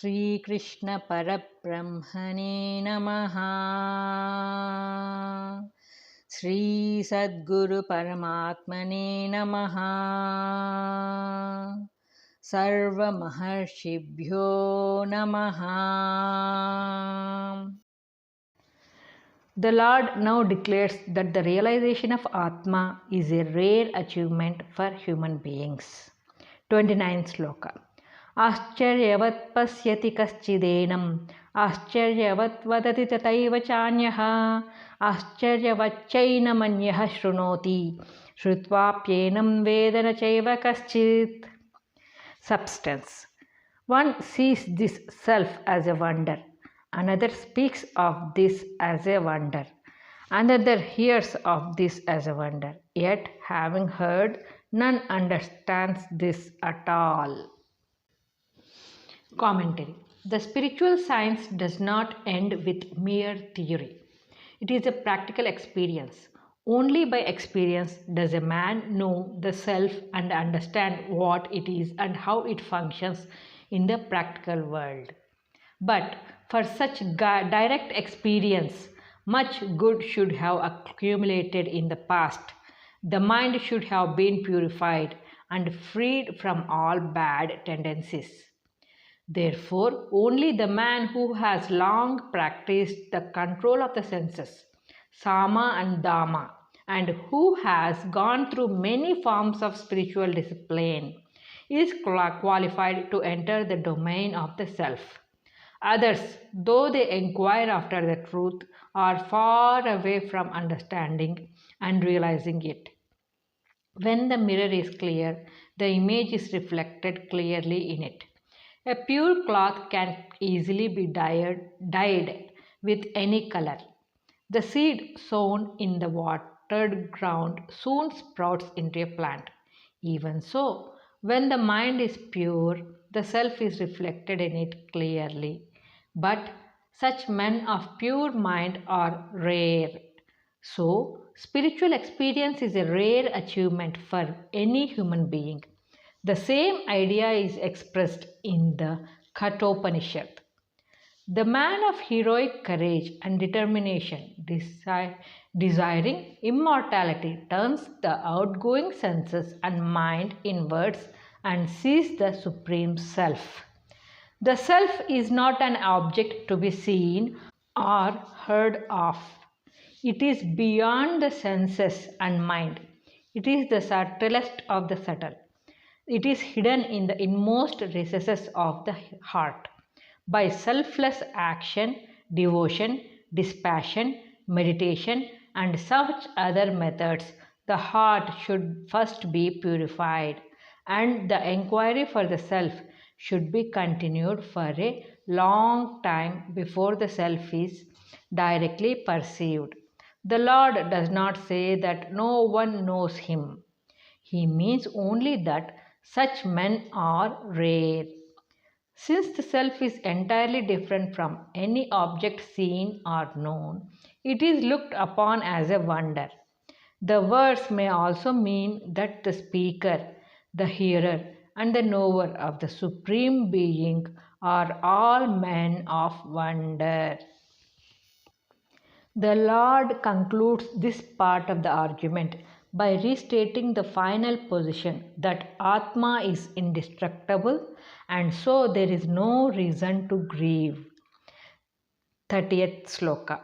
Sri Krishna Parabrahmane Namaha. Sri Sadguru Paramatmane Namaha. Sarva Maharshibhyo Namaha. The Lord now declares that the realization of Atma is a rare achievement for human beings. 29th Sloka. Ascharyavat pasyati kaschidenam, ascharyavat vadati tataiva chanyaha, ascharyavatchainamanyah shrunoti, shrutvapyenam vedana chaiva kaschit. Substance. One sees this self as a wonder. Another speaks of this as a wonder. Another hears of this as a wonder. Yet, having heard, none understands this at all. Commentary. The spiritual science does not end with mere theory. It is a practical experience. Only by experience does a man know the self and understand what it is and how it functions in the practical world. But for such direct experience, much good should have accumulated in the past. The mind should have been purified and freed from all bad tendencies. Therefore, only the man who has long practiced the control of the senses, Sama and Dhamma, and who has gone through many forms of spiritual discipline, is qualified to enter the domain of the self. Others, though they inquire after the truth, are far away from understanding and realizing it. When the mirror is clear, the image is reflected clearly in it. A pure cloth can easily be dyed with any color. The seed sown in the watered ground soon sprouts into a plant. Even so, when the mind is pure, the self is reflected in it clearly. But such men of pure mind are rare. So, spiritual experience is a rare achievement for any human being. The same idea is expressed in the Kathopanishad. The man of heroic courage and determination, desiring immortality, turns the outgoing senses and mind inwards and sees the Supreme Self. The Self is not an object to be seen or heard of. It is beyond the senses and mind. It is the subtlest of the subtle. It is hidden in the inmost recesses of the heart. By selfless action, devotion, dispassion, meditation, and such other methods, the heart should first be purified, and the inquiry for the self should be continued for a long time before the self is directly perceived. The Lord does not say that no one knows Him. He means only that such men are rare. Since the self is entirely different from any object seen or known, it is looked upon as a wonder. The words may also mean that the speaker, the hearer, and the knower of the Supreme Being are all men of wonder. The Lord concludes this part of the argument by restating the final position that Atma is indestructible and so there is no reason to grieve. 30th Sloka.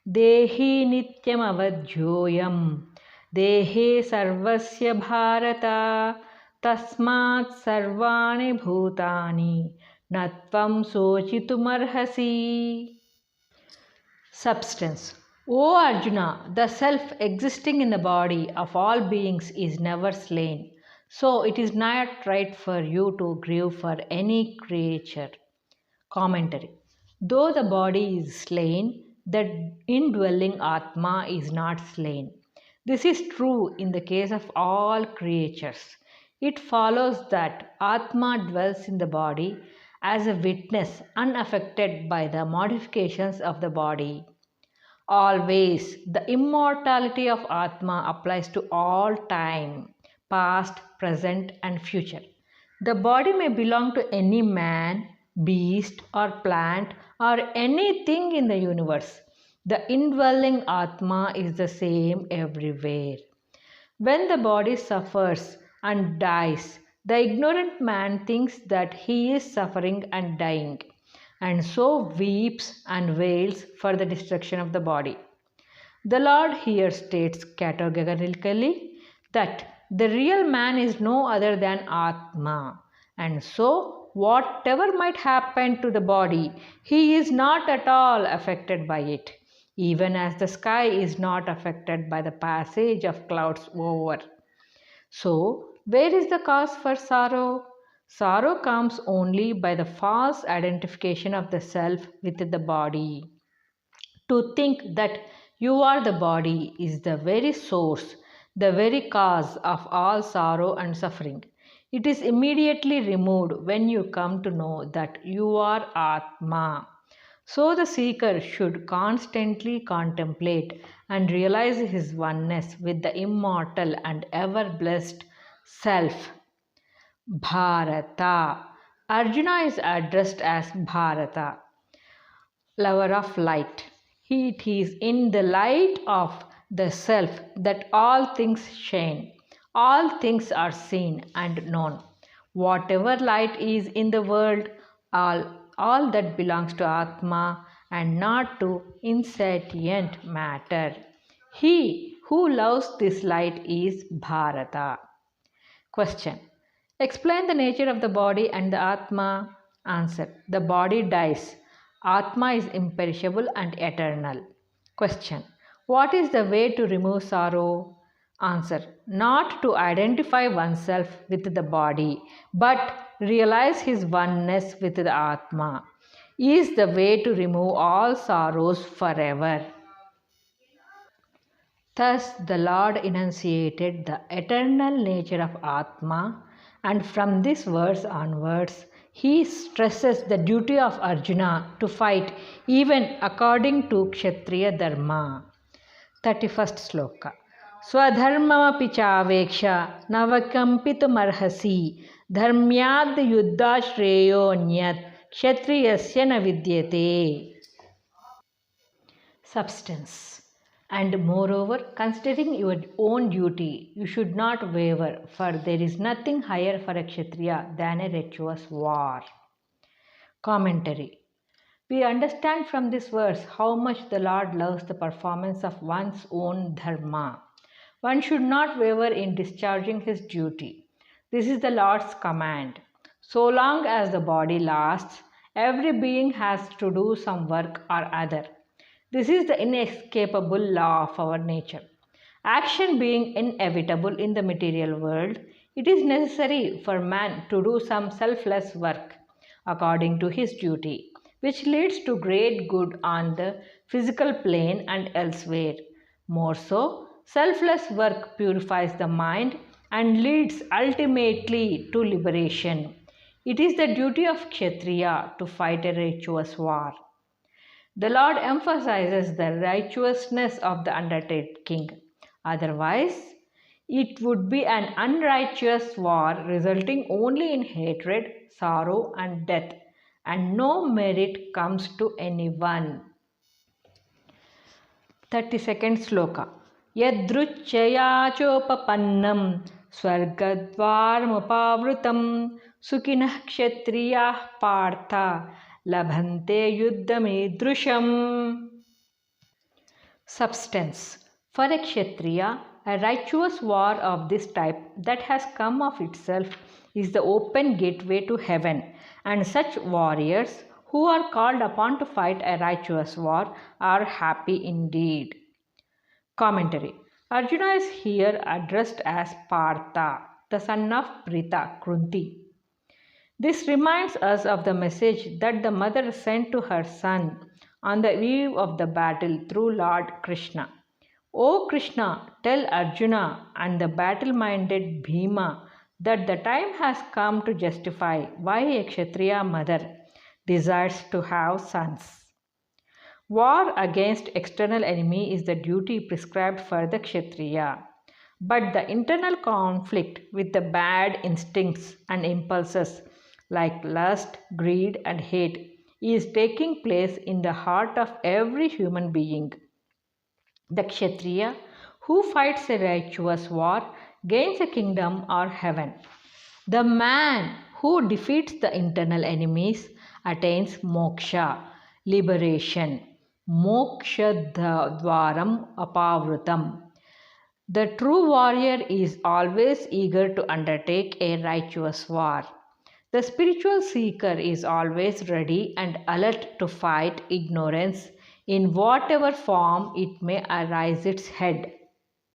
Dehi nityam avadhyoyam, dehe sarvasya bharata, tasmat sarvani bhutani, natvam sochitumarhasi. Substance. O Arjuna, the self existing in the body of all beings is never slain. So it is not right for you to grieve for any creature. Commentary. Though the body is slain, the indwelling Atma is not slain. This is true in the case of all creatures. It follows that Atma dwells in the body as a witness unaffected by the modifications of the body. Always, the immortality of Atma applies to all time, past, present, and future. The body may belong to any man, beast or plant or anything in the universe. The indwelling Atma is the same everywhere. When the body suffers and dies, the ignorant man thinks that he is suffering and dying, and so weeps and wails for the destruction of the body. The Lord here states categorically that the real man is no other than Atma, and so whatever might happen to the body, he is not at all affected by it, even as the sky is not affected by the passage of clouds over. So, where is the cause for sorrow? Sorrow comes only by the false identification of the self with the body. To think that you are the body is the very source, the very cause of all sorrow and suffering. It is immediately removed when you come to know that you are Atma. So the seeker should constantly contemplate and realize his oneness with the immortal and ever blessed self. Bharata. Arjuna is addressed as Bharata, lover of light. It is in the light of the self that all things shine, all things are seen and known. Whatever light is in the world, all that belongs to Atma and not to insentient matter. He who loves this light is Bharata. Question. Explain the nature of the body and the Atma. Answer. The body dies. Atma is imperishable and eternal. Question. What is the way to remove sorrow? Answer. Not to identify oneself with the body, but realize his oneness with the Atma is the way to remove all sorrows forever. Thus, the Lord enunciated the eternal nature of Atma, and from this verse onwards, he stresses the duty of Arjuna to fight even according to Kshatriya Dharma. 31st Sloka. Swadharmamapi chaveksha navakampitum dharmyad yuddha shreyo nyat kshatriyasya na vidyate. Substance. And moreover, considering your own duty, you should not waver, for there is nothing higher for a Kshatriya than a virtuous war. Commentary. We understand from this verse how much the Lord loves the performance of one's own dharma. One should not waver in discharging his duty. This is the Lord's command. So long as the body lasts, every being has to do some work or other. This is the inescapable law of our nature. Action being inevitable in the material world, it is necessary for man to do some selfless work according to his duty, which leads to great good on the physical plane and elsewhere. More so, selfless work purifies the mind and leads ultimately to liberation. It is the duty of Kshatriya to fight a righteous war. The Lord emphasizes the righteousness of the undertaking. Otherwise, it would be an unrighteous war resulting only in hatred, sorrow, and death, and no merit comes to anyone. 32nd Sloka. Yadruchaya chopapannam swargadvarmupavrutam sukinah kshatriyah partha labhante yuddhamidrusham. Substance. For a Kshatriya, a righteous war of this type that has come of itself is the open gateway to heaven, and such warriors who are called upon to fight a righteous war are happy indeed. Commentary. Arjuna is here addressed as Partha, the son of Pritha, Krunti. This reminds us of the message that the mother sent to her son on the eve of the battle through Lord Krishna. O Krishna, tell Arjuna and the battle-minded Bhima that the time has come to justify why a Kshatriya mother desires to have sons. War against external enemy is the duty prescribed for the Kshatriya. But the internal conflict with the bad instincts and impulses like lust, greed, and hate, is taking place in the heart of every human being. The Kshatriya who fights a righteous war gains a kingdom or heaven. The man who defeats the internal enemies attains moksha, liberation. Moksha dvaram apavrutam. The true warrior is always eager to undertake a righteous war. The spiritual seeker is always ready and alert to fight ignorance in whatever form it may arise its head.